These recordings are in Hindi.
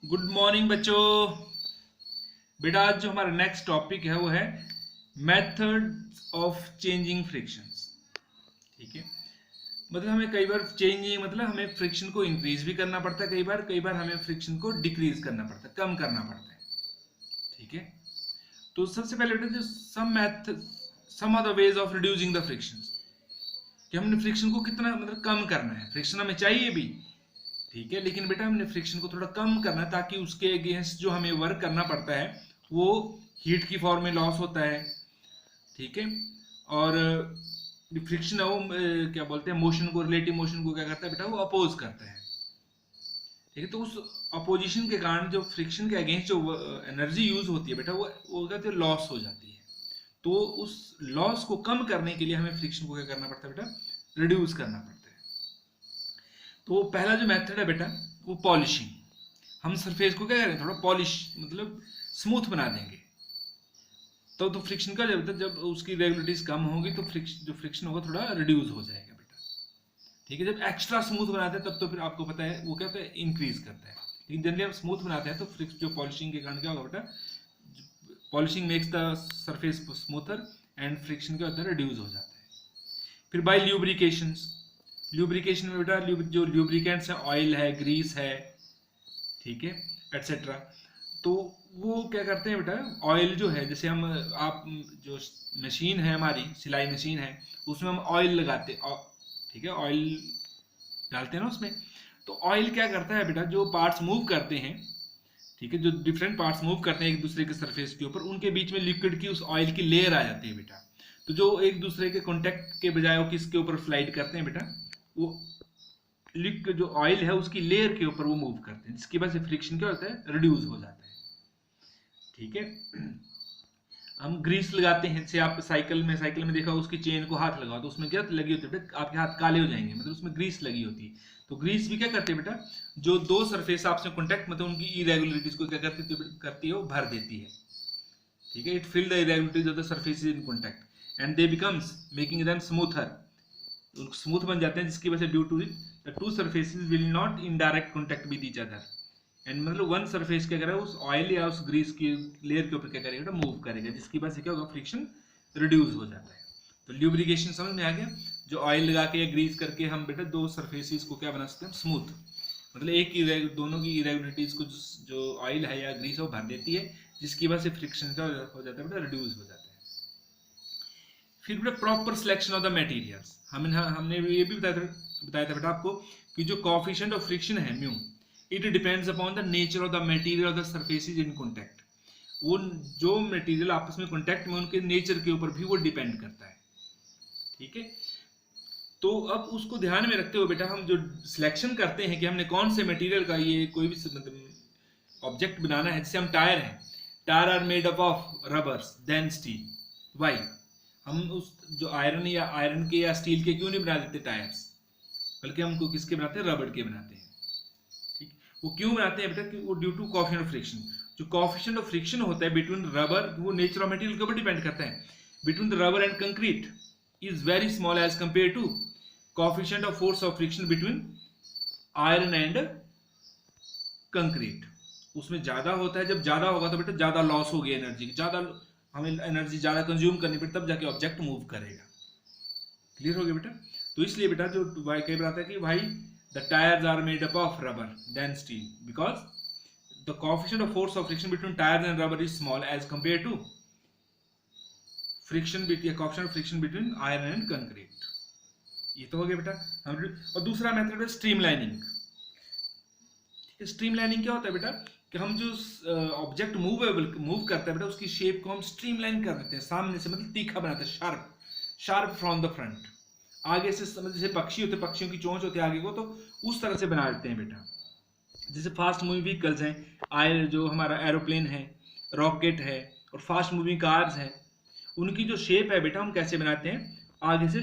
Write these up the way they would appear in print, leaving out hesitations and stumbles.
गुड मॉर्निंग बच्चों। बेटा आज जो हमारा नेक्स्ट टॉपिक है वो है मेथड्स ऑफ चेंजिंग फ्रिक्शंस। ठीक है, मतलब हमें कई बार चेंजिंग मतलब हमें फ्रिक्शन को इंक्रीज भी करना पड़ता है, कई बार हमें फ्रिक्शन को डिक्रीज करना पड़ता है, कम करना पड़ता है। ठीक है, तो सबसे पहले बेटा जो some of the ways of reducing the frictions, कि हमने फ्रिक्शन को कितना मतलब कम करना है। फ्रिक्शन हमें चाहिए भी, ठीक है, लेकिन बेटा हमने फ्रिक्शन को थोड़ा कम करना है ताकि उसके अगेंस्ट जो हमें वर्क करना पड़ता है वो हीट की फॉर्म में लॉस होता है। ठीक है, और फ्रिक्शन है वो क्या बोलते हैं, मोशन को, रिलेटिव मोशन को क्या करता है बेटा, वो अपोज करता है। ठीक है, तो उस अपोजिशन के कारण जो फ्रिक्शन के अगेंस्ट जो एनर्जी यूज होती है बेटा वो कहते हैं लॉस हो जाती है। तो उस लॉस को कम करने के लिए हमें फ्रिक्शन को क्या करना पड़ता है बेटा, रिड्यूस करना पड़ता है। तो पहला जो मेथड है बेटा वो पॉलिशिंग। हम सरफेस को क्या करें, थोड़ा पॉलिश मतलब स्मूथ बना देंगे। तो फ्रिक्शन का जब उसकी रेगुलरिटीज कम होगी तो जो फ्रिक्शन होगा थोड़ा रिड्यूस हो जाएगा बेटा। ठीक है, जब एक्स्ट्रा स्मूथ बनाते हैं तब तो फिर आपको पता है वो क्या होता है, इंक्रीज करता है। लेकिन जनरली हम स्मूथ बनाते हैं तो फ्रिक्शन जो पॉलिशिंग के कारण क्या होगा बेटा, polishing makes the surface smoother and friction क्या होता है, रिड्यूस हो जाता है। फिर बाय ल्यूब्रिकेशंस, ल्यूब्रिकेशन में बेटा जो ल्यूब्रिकेंट्स है, ऑयल है, ग्रीस है, ठीक है, एटसेट्रा। तो वो क्या करते हैं बेटा, ऑयल जो है, जैसे हम आप जो मशीन है हमारी सिलाई मशीन है उसमें हम ऑयल लगाते, ठीक है, ऑयल डालते हैं ना उसमें। तो ऑयल क्या करता है बेटा, जो पार्ट्स मूव करते हैं, ठीक है, जो डिफरेंट पार्ट्स मूव करते हैं एक दूसरे के सरफेस के ऊपर, उनके बीच में लिक्विड की उस ऑयल की लेयर आ जाती है बेटा। तो जो एक दूसरे के कॉन्टेक्ट के बजाय वो किसके ऊपर स्लाइड करते हैं बेटा, वो लिक्विड जो ऑयल है उसकी लेयर के ऊपर वो मूव करते हैं, जिसकी वजह से फ्रिक्शन क्या होता है, रिड्यूस हो जाता है। ठीक है, हम ग्रीस लगाते हैं, जैसे आप साइकिल में देखा उसकी चेन को हाथ लगाओ तो उसमें क्या लगी होती है बेटा, आपके हाथ काले हो जाएंगे, मतलब उसमें ग्रीस लगी होती है। तो ग्रीस भी क्या करते हैं बेटा, जो दो सरफेस आपसे कॉन्टेक्ट मतलब उनकी इरेगुलरिटीज को क्या करती है, वो भर देती है। ठीक है, it fill the irregularities of the surfaces in contact and they becomes making them smoother, smooth बन जाते हैं, जिसकी वजह से due to it the two surfaces will not in direct contact with each other and मतलब वन सरफेस क्या करेगा, उस ऑयल या उस ग्रीस की लेयर के ऊपर क्या करेगा, मूव करेगा, जिसकी वजह से क्या होगा, फ्रिक्शन रिड्यूस हो जाता है। तो ल्यूब्रिकेशन समझ में आ गया, जो ऑयल लगा के या ग्रीस करके हम बेटा दो सरफेसेस को क्या बना सकते हैं, स्मूथ, मतलब एक दोनों की इरेगुलरिटीज को जो ऑयल है या ग्रीस है वो भर देती है, जिसकी वजह से फ्रिक्शन क्या हो जाता है बेटा, रिड्यूस हो जाता है। फिर बेटा proper selection of the materials, हमने ये भी बताया था बेटा आपको कि जो कोएफिशिएंट ऑफ फ्रिक्शन है mu, it depends upon the nature of the material of the surfaces in contact. वो जो मटेरियल आपस में कांटेक्ट में उनके नेचर के ऊपर भी वो डिपेंड करता है। ठीक है, तो अब उसको ध्यान में रखते हुए बेटा हम जो सिलेक्शन करते हैं कि हमने कौन से मटेरियल का ये कोई भी मतलब ऑब्जेक्ट बनाना है, जैसे हम टायर हैं, tyre are made up of rubbers then steel, why हम उस जो आयरन के या स्टील के क्यों नहीं बना देते टायर्स, बल्कि हम किसके बनाते हैं, रबड़ के बनाते हैं। ठीक, वो क्यों बनाते हैं बेटा, कि वो due to coefficient of friction, जो कोएफिशिएंट ऑफ फ्रिक्शन होता है बिटवीन रबर, वो नेचर ऑफ मटेरियल के ऊपर डिपेंड करता है, between the rubber and concrete is very small as compare to coefficient of force of friction between iron and concrete. उसमें ज्यादा होता है, जब ज्यादा होगा तो बेटा ज्यादा लॉस होगी एनर्जी, ज्यादा हमें एनर्जी ज्यादा कंज्यूम करनी पड़ती, तब जाके ऑब्जेक्ट मूव करेगा। क्लियर हो गया बेटा, तो इसलिए बेटा जो कई बार आता है कि भाई the tyres are made up of rubber then steel because the coefficient of force of friction between tyres and rubber is small as compare to friction coefficient of friction between iron and concrete. ये तो हो गया बेटा हम। और दूसरा मेथड है स्ट्रीमलाइनिंग। स्ट्रीमलाइनिंग क्या होता है बेटा, कि हम जो ऑब्जेक्ट मूव करता है बेटा उसकी शेप को हम स्ट्रीमलाइन कर देते हैं, सामने से मतलब तीखा बनाते हैं, शार्प फ्रॉम द फ्रंट, आगे से जैसे पक्षी होते, पक्षियों की चोंच होती है आगे को, तो उस तरह से बना देते हैं बेटा। जैसे फास्ट मूविंग व्हीकल्स हैं, जो हमारा एरोप्लेन है, रॉकेट है, और फास्ट मूविंग कार्स है, उनकी जो शेप है बेटा हम कैसे बनाते हैं, आगे से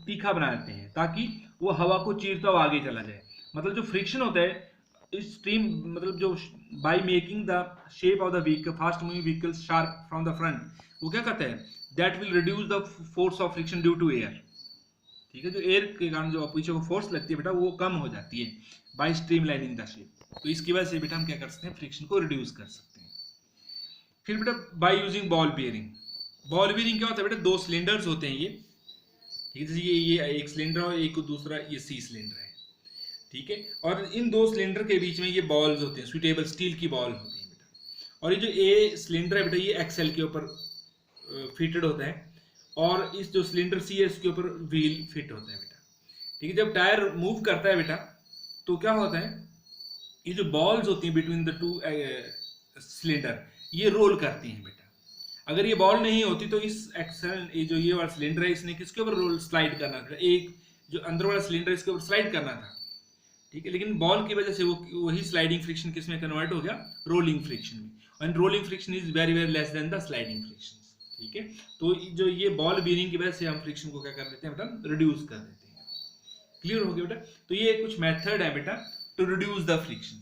तीखा बना देते हैं ताकि वो हवा को चीरता हुआ आगे चला जाए। मतलब जो फ्रिक्शन होता है स्ट्रीम मतलब जो by making the shape of the vehicle fast moving vehicles sharp from the front, वो क्या कहते हैं, that will reduce the force of friction due to air. ठीक है, जो एयर के कारण जो पीछे को फोर्स लगती है बेटा वो कम हो जाती है बाय स्ट्रीमलाइनिंग द शेप। तो इसकी वजह से बेटा हम क्या कर सकते हैं, फ्रिक्शन को रिड्यूस कर सकते हैं। फिर बेटा by using ball bearing. Ball bearing क्या होता है बेटा, दो सिलेंडर्स होते हैं ये, ठीक है, जैसे ये एक सिलेंडर और एक दूसरा ये सी सिलेंडर है, ठीक है, और इन दो सिलेंडर के बीच में ये बॉल्स होते हैं, सुटेबल स्टील की बॉल होती है बेटा, और ये जो ए सिलेंडर है बेटा ये एक्सेल के ऊपर फिटेड होता है, और इस जो सिलेंडर सी है इसके ऊपर व्हील फिट होता है बेटा, ठीक है। जब टायर मूव करता है बेटा तो क्या होता है, ये जो बॉल्स होती हैं बिटवीन द टू सिलेंडर ये रोल करती हैं बेटा। अगर ये बॉल नहीं होती तो इस एक्सेल ये वाला सिलेंडर है इसने किसके ऊपर रोल स्लाइड करना था, एक जो अंदर वाला सिलेंडर इसके ऊपर स्लाइड करना था, ठीक है, लेकिन बॉल की वजह से वो वही स्लाइडिंग फ्रिक्शन किसमें कन्वर्ट हो गया, रोलिंग फ्रिक्शन में, and rolling friction is very very less than the sliding friction, ठीक है। तो जो ये बॉल बीयरिंग की वजह से हम फ्रिक्शन को क्या कर देते हैं बेटा, रिड्यूस कर देते हैं। क्लियर हो गया बेटा। तो ये कुछ मेथड है बेटा टू रिड्यूस द फ्रिक्शन,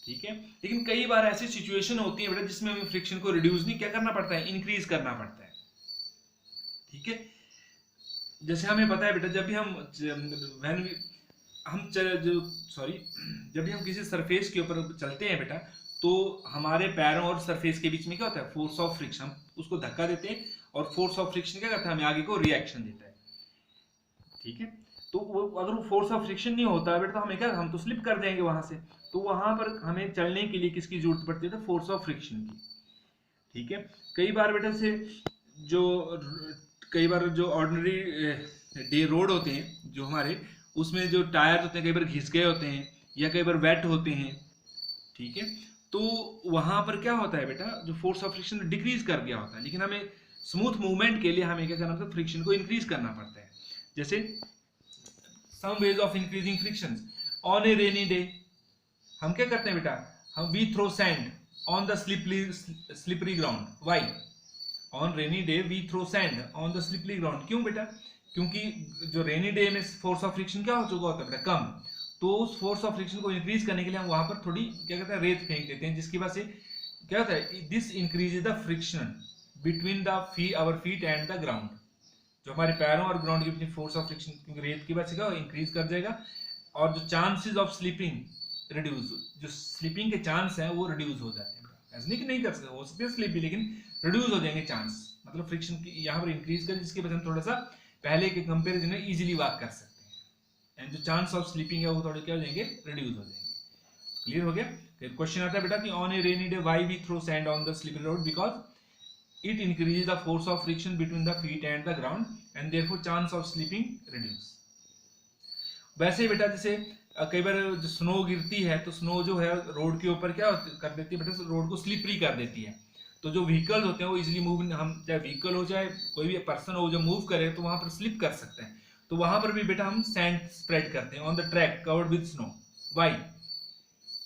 ठीक है। लेकिन कई बार ऐसी सिचुएशन होती है बेटा जिसमें हमें फ्रिक्शन को रिड्यूस नहीं क्या करना पड़ता है, इंक्रीज करना पड़ता है, ठीक है। जैसे हमें पता है बेटा जब भी जब भी हम किसी सरफेस के ऊपर चलते हैं बेटा तो हमारे पैरों और सरफेस के बीच में क्या होता है, फोर्स ऑफ फ्रिक्शन, हम उसको धक्का देते हैं और फोर्स ऑफ फ्रिक्शन क्या करता है, हमें आगे को रिएक्शन देता है, ठीक है। तो वो अगर वो फोर्स ऑफ फ्रिक्शन नहीं होता बेटा तो हमें क्या, हम तो स्लिप कर जाएंगे वहां से। तो वहां पर हमें चलने के लिए किसकी जरूरत पड़ती है, फोर्स ऑफ फ्रिक्शन की, ठीक है। कई बार बेटा से जो कई बार जो ऑर्डिनरी डे रोड होते हैं जो हमारे, उसमें जो टायर होते हैं कई बार घिस गए होते हैं या कई बार वेट होते हैं, ठीक है। तो वहां पर क्या होता है बेटा, जो फोर्स ऑफ फ्रिक्शन डिक्रीज कर गया होता है, लेकिन हमें स्मूथ मूवमेंट के लिए हमें क्या करना पड़ता है, फ्रिक्शन को इंक्रीज करना पड़ता है। जैसे some ways of increasing friction, on a rainy day हम क्या करते हैं बेटा, हम we throw sand on the slippery ground. Why? On rainy day we throw sand on the slippery ground. क्यों बेटा? क्योंकि जो रेनी डे में फोर्स ऑफ फ्रिक्शन क्या हो चुका होता है बेटा, कम। तो उस फोर्स ऑफ फ्रिक्शन को इंक्रीज करने के लिए हम वहां पर थोड़ी क्या कहते हैं, रेत फेंक देते हैं, जिसकी वजह से क्या होता है, this increases the friction between the our feet and the ground. जो हमारे पैरों और ग्राउंड के बीच फोर्स ऑफ फ्रिक्शन, क्योंकि रेत की वजह से क्या इंक्रीज कर जाएगा, और जो चांसेस ऑफ स्लीपिंग रिड्यूस, जो स्लीपिंग के चांस हैं वो रिड्यूस हो जाते हैं। ऐसा नहीं कि नहीं कर सकते, हो सकते हैं स्लीपी, लेकिन रिड्यूस हो जाएंगे चांस, मतलब फ्रिक्शन की यहाँ पर इंक्रीज कर, जिसकी वजह से हम थोड़ा सा पहले के कंपेरिजन में इजीली वॉक कर सकते हैं, एंड जो चांस ऑफ स्लीपिंग है वो थोड़े क्या हो जाएंगे, रिड्यूस हो जाएंगे। क्लियर हो गया। फिर क्वेश्चन आता है बेटा कि on a rainy day why we throw sand on the slippery road, because it increases the force of friction between the feet and the ground and therefore chance of slipping reduce. वैसे बेटा जैसे कई बार जो स्नो गिरती है तो स्नो जो है रोड के ऊपर क्या कर देती है बेटा, रोड को स्लिपरी कर देती है। तो जो व्हीकल होते हैं वो इजीली मूव, हम चाहे व्हीकल हो चाहे कोई भी पर्सन हो, जो मूव करे तो वहां पर स्लिप कर सकते हैं। तो वहां पर भी बेटा हम सैंड स्प्रेड करते हैं on the track covered with snow. Why?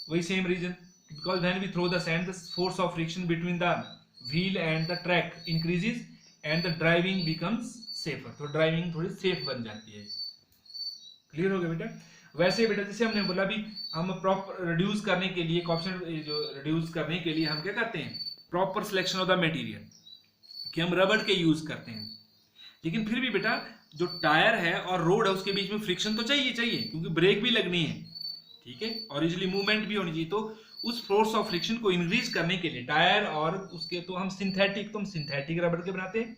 वही same reason, because when we throw the sand the force of friction between the wheel and the track increases and the driving becomes safer. तो ड्राइविंग थोड़ी सेफ बन जाती है। क्लियर हो गया बेटा। वैसे बेटा जैसे हमने बोला भी, हम प्रॉपर रिड्यूस करने के लिए ऑप्शन जो रिड्यूस करने के लिए हम क्या करते हैं, proper selection of the material, कि हम रबड़ के यूज करते हैं। लेकिन फिर भी बेटा जो टायर है और रोड है उसके बीच में फ्रिक्शन तो चाहिए क्योंकि ब्रेक भी लगनी है, ठीक है, और इजिली मूवमेंट भी होनी चाहिए। तो उस फोर्स ऑफ फ्रिक्शन को इंक्रीज करने के लिए टायर और उसके, तो हम सिंथेटिक रबड़ के बनाते हैं,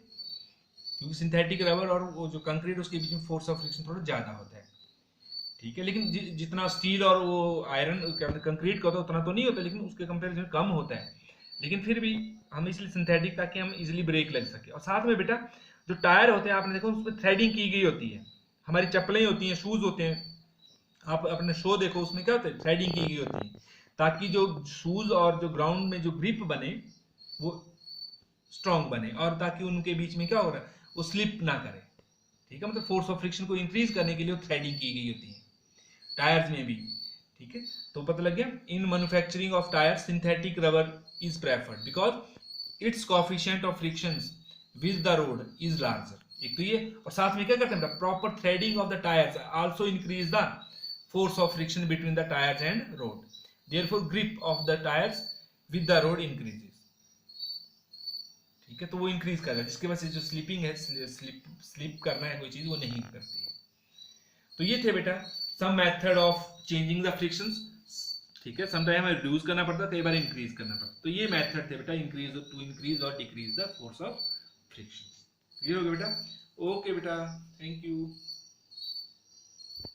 क्योंकि सिंथेटिक रबड़ और वो जो कंक्रीट उसके बीच में फोर्स ऑफ फ्रिक्शन थोड़ा ज्यादा होता है, ठीक है। लेकिन जितना स्टील और वो आयरन कंक्रीट का होता है उतना तो नहीं होता, लेकिन उसके कंपेरिजन में कम होता है। लेकिन फिर भी हम इसलिए सिंथेटिक, ताकि हम इजीली ब्रेक लग सके। और साथ में बेटा जो टायर होते हैं आपने देखो उसमें थ्रेडिंग की गई होती है, हमारी चप्पलें होती हैं, शूज होते हैं, आप अपने शो देखो उसमें क्या होता है, थ्रेडिंग की गई होती है, ताकि जो शूज और जो ग्राउंड में जो ग्रिप बने वो स्ट्रॉन्ग बने, और ताकि उनके बीच में क्या हो रहा है, वो स्लिप ना करे, ठीक है। मतलब फोर्स ऑफ फ्रिक्शन को इंक्रीज करने के लिए थ्रेडिंग की गई होती है टायर्स में भी, ठीक है। तो पता लग गया, in manufacturing of tyre synthetic rubber is preferred because it's coefficient of friction with the road is larger. एक तो ये, और साथ में क्या करते हैं, proper threading of the tyres also increase the force of friction between the tyres and road, therefore grip of the tyres with the road increases, ठीक है। तो वो इंक्रीज कर रहा है, जिसके वजह से जो स्लीपिंग है, स्लिप करना है कोई चीज, वो नहीं करती है। तो ये थे बेटा some method of changing the frictions, ठीक है, समटाइम हमें रिड्यूस करना पड़ता है, कई बार इंक्रीज करना पड़ता है। तो ये मेथड थे बेटा इंक्रीज टू इंक्रीज और decrease the force of friction. Clear हो गया बेटा? ओके बेटा, थैंक यू।